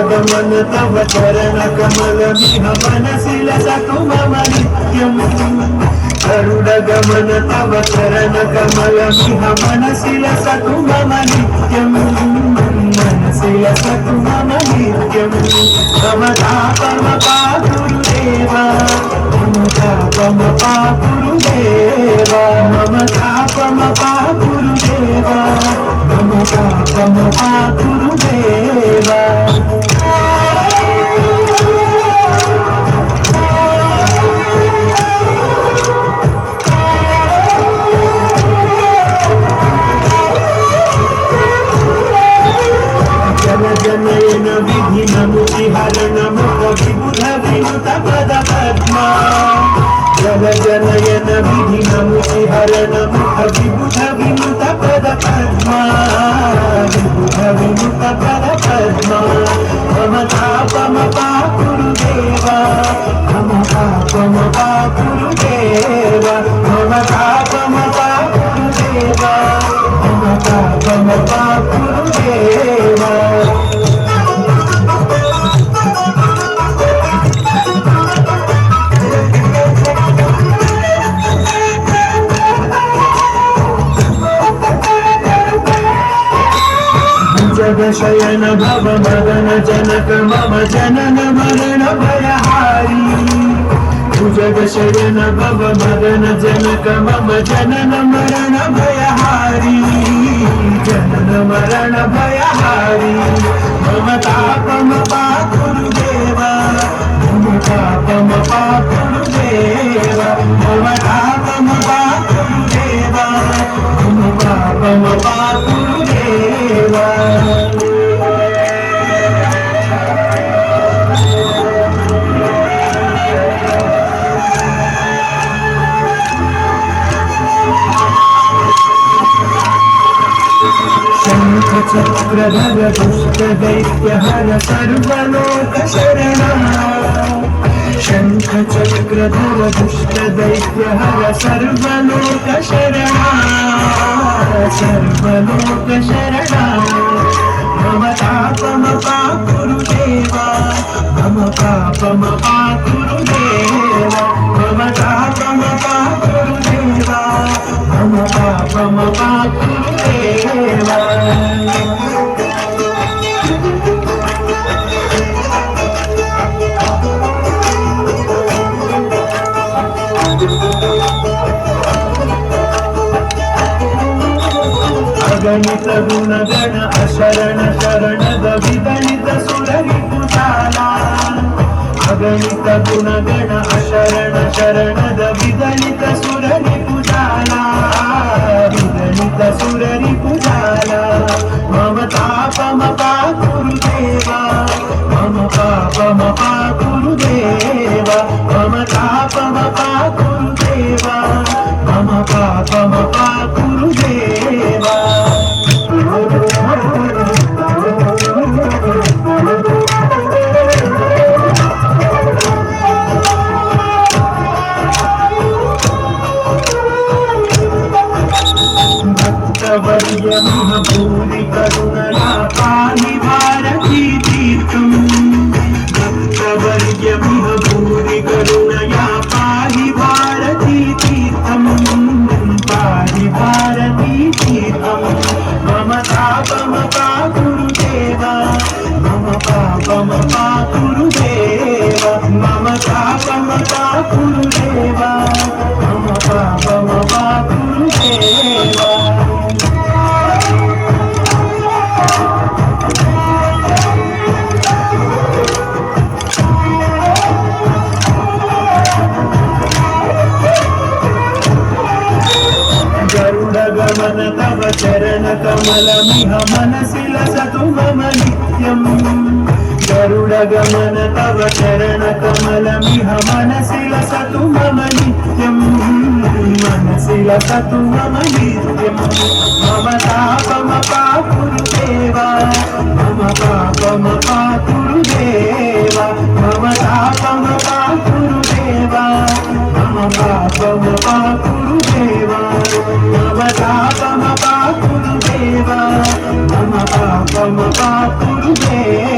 गमन तव चरण कमल मिह मनसि लसतु मम नित्यम् गरुड गमन तव चरण कमल मिह मनसि लसतु मम नित्यम् मनसि लसतु मम नित्यम् मम तापम पातुरुदेवा मम तापम पातुरुदेवा मम तापम पातुरुदेवा मम तापम पातुरुदेवा जनयन विधिनमुचि हरणमुख विबुध विनुत पद पद्मा जन जनयन विधिनमुचि हरणमुख विबुध विनुत पद पद्मा विबुध विनुत पद पद्मा मम तापम पाकुरुदेवा मम तापम पाकुरुदेवा मम तापम पाकुरुदेवा मम तापम पाकुरुदेवा शयन भव मदन जनक मम जनन मरण भयहारी भुजग शयन भव मदन जनक मम जनन मरण भयहारी जनन मरण भयहारी मम तापम पाकुरुदेवा मम तापम पाकुरुदेवा मम तापम पाकुरुदेवा मम तापम पाकुरुदेवा चक्रधर दुष्ट दैत्य हर सर्वलोक शरणा शंख चक्रधर दुष्ट दैत्य हर सर्वलोक शरणा सर्वलोक शरणा मम तापम पाकुरुदेवा मम तापम पाकुरुदेवा मम तापम पाकुरुदेवा मम तापम पाकुरुदेवा अगणित गुणगण अशरण शरणद विगणित सुररिपुजाला अगणित गुणगण अशरण शरणद विगणित सुररिपुजाला विगणित सुररिपुजाला मम तापम पाकुरुदेवा मम तापम पाकुरुदेवा मम तापम पाकुरुदेवा मम तापम पाकुरुदेवा भक्तवर्यमिह भूरि करुणया पाहि भारती तीर्थम् भक्तवर्यमिह भूरि करुणया पाहि भारती तीर्थम् पाहि भारती तीर्थम् मम तापम पाकुरुदेवा मम तापम पाकुरुदेवा मम तापम पाकुरुदेवा मम तापम पाकुरुदेवा गमन तव चरण कमल मिह मनसि लसतु मम नित्यम् गरुड गमन तव चरण कमल मिह मनसि लसतु मम नित्यम् मनसि लसतु मम नित्यम् मम तापम पाकुरुदेवा मम तापम पाकुरुदेवा मम तापम गुरुदेवा मम पापम गुरुदेवा मम तापम गुरुदेवा मम पापम गुरुदेवा